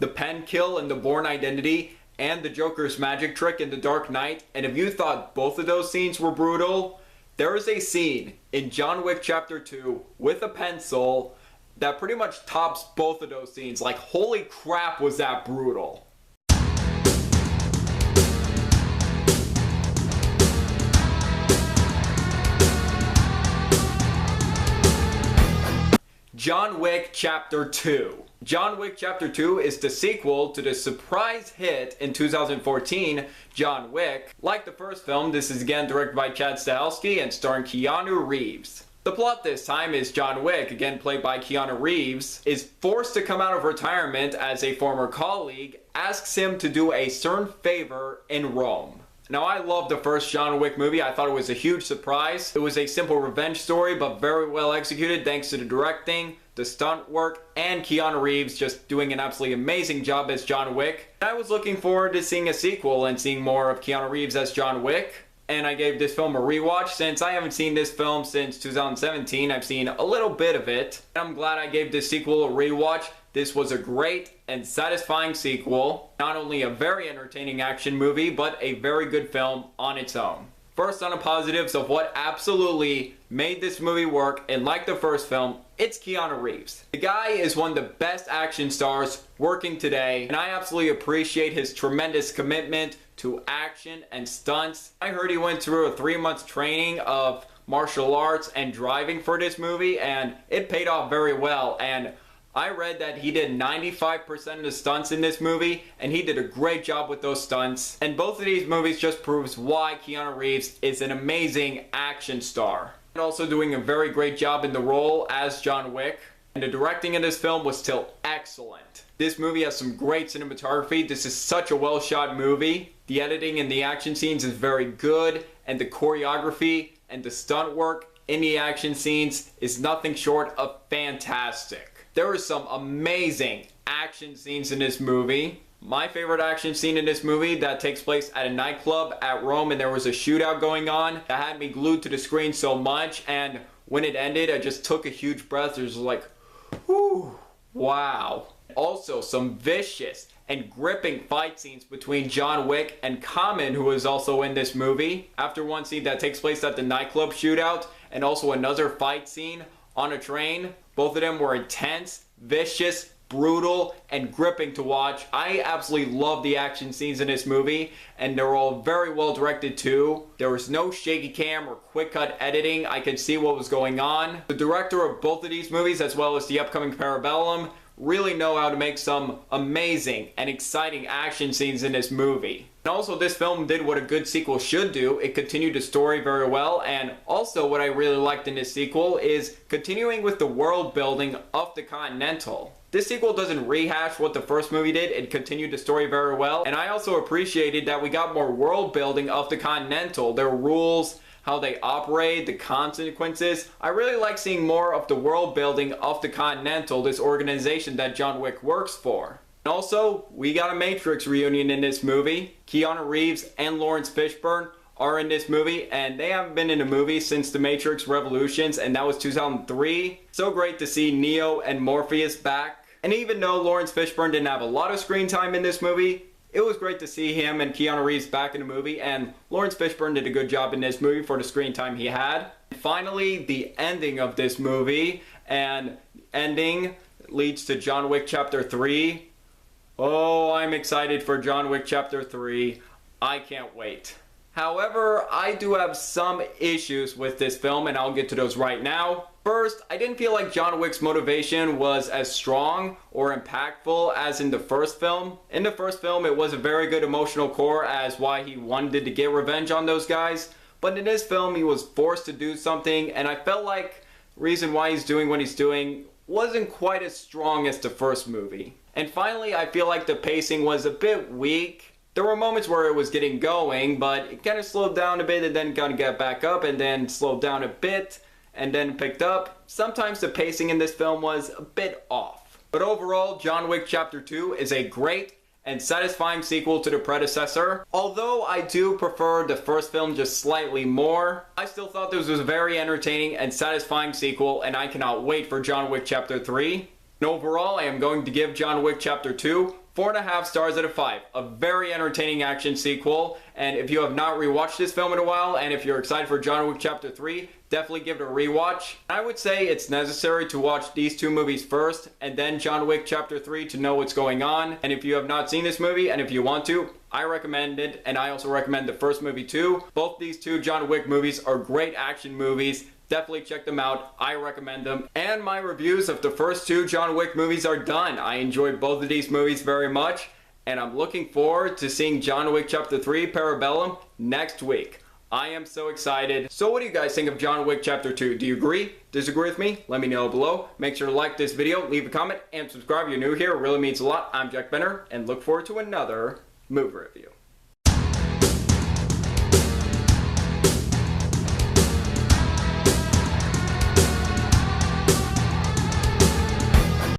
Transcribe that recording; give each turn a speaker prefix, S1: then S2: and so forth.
S1: the pen kill in the Bourne Identity, and the Joker's magic trick in The Dark Knight, and if you thought both of those scenes were brutal, there is a scene in John Wick Chapter 2 with a pencil that pretty much tops both of those scenes. Like, holy crap, was that brutal. John Wick Chapter 2. John Wick Chapter 2 is the sequel to the surprise hit in 2014, John Wick. Like the first film, this is again directed by Chad Stahelski and starring Keanu Reeves. The plot this time is John Wick, again played by Keanu Reeves, is forced to come out of retirement as a former colleague asks him to do a certain favor in Rome. Now, I love the first John Wick movie. I thought it was a huge surprise. It was a simple revenge story, but very well executed thanks to the directing, the stunt work, and Keanu Reeves just doing an absolutely amazing job as John Wick. I was looking forward to seeing a sequel and seeing more of Keanu Reeves as John Wick. And I gave this film a rewatch. Since I haven't seen this film since 2017, I've seen a little bit of it. I'm glad I gave this sequel a rewatch. This was a great and satisfying sequel. Not only a very entertaining action movie, but a very good film on its own. First, on the positives of what absolutely made this movie work, and like the first film, it's Keanu Reeves. The guy is one of the best action stars working today, and I absolutely appreciate his tremendous commitment to action and stunts. I heard he went through a 3-month training of martial arts and driving for this movie, and it paid off very well. And I read that he did 95% of the stunts in this movie, and he did a great job with those stunts. And both of these movies just proves why Keanu Reeves is an amazing action star. And also doing a very great job in the role as John Wick. And the directing in this film was still excellent. This movie has some great cinematography. This is such a well shot movie. The editing in the action scenes is very good, and the choreography and the stunt work in the action scenes is nothing short of fantastic. There are some amazing action scenes in this movie. My favorite action scene in this movie that takes place at a nightclub at Rome, and there was a shootout going on that had me glued to the screen so much, and when it ended I just took a huge breath. It was like, whew, wow. Also, some vicious and gripping fight scenes between John Wick and Common, who is also in this movie. After one scene that takes place at the nightclub shootout, and also another fight scene on a train. Both of them were intense, vicious, brutal, and gripping to watch. I absolutely love the action scenes in this movie, and they're all very well directed too. There was no shaky cam or quick cut editing. I could see what was going on. The director of both of these movies, as well as the upcoming Parabellum, really know how to make some amazing and exciting action scenes in this movie. And also, this film did what a good sequel should do. It continued the story very well, and also what I really liked in this sequel is continuing with the world building of the Continental. This sequel doesn't rehash what the first movie did. It continued the story very well, and I also appreciated that we got more world building of the Continental, their rules, how they operate, the consequences. I really like seeing more of the world building of the Continental, this organization that John Wick works for. And also, we got a Matrix reunion in this movie. Keanu Reeves and Lawrence Fishburne are in this movie, and they haven't been in a movie since The Matrix Revolutions, and that was 2003. So great to see Neo and Morpheus back. And even though Lawrence Fishburne didn't have a lot of screen time in this movie, it was great to see him and Keanu Reeves back in the movie, and Lawrence Fishburne did a good job in this movie for the screen time he had. Finally, the ending of this movie, and ending leads to John Wick Chapter 3. Oh, I'm excited for John Wick Chapter 3. I can't wait. However, I do have some issues with this film, and I'll get to those right now. First, I didn't feel like John Wick's motivation was as strong or impactful as in the first film. In the first film, it was a very good emotional core as why he wanted to get revenge on those guys. But in this film, he was forced to do something, and I felt like the reason why he's doing what he's doing wasn't quite as strong as the first movie. And finally, I feel like the pacing was a bit weak. There were moments where it was getting going, but it kind of slowed down a bit and then kind of got back up and then slowed down a bit and then picked up. Sometimes the pacing in this film was a bit off. But overall, John Wick Chapter 2 is a great and satisfying sequel to the predecessor. Although I do prefer the first film just slightly more, I still thought this was a very entertaining and satisfying sequel, and I cannot wait for John Wick Chapter 3. And overall, I am going to give John Wick Chapter 2 4.5 stars out of 5. A very entertaining action sequel, and if you have not rewatched this film in a while, and if you're excited for John Wick Chapter 3, definitely give it a rewatch. I would say it's necessary to watch these two movies first, and then John Wick Chapter 3 to know what's going on. And if you have not seen this movie, and if you want to, I recommend it, and I also recommend the first movie too. Both these two John Wick movies are great action movies. Definitely check them out. I recommend them. And my reviews of the first two John Wick movies are done. I enjoyed both of these movies very much, and I'm looking forward to seeing John Wick Chapter 3 Parabellum next week. I am so excited. So what do you guys think of John Wick Chapter 2? Do you agree? Disagree with me? Let me know below. Make sure to like this video, leave a comment, and subscribe if you're new here. It really means a lot. I'm Jack Benner, and look forward to another movie review.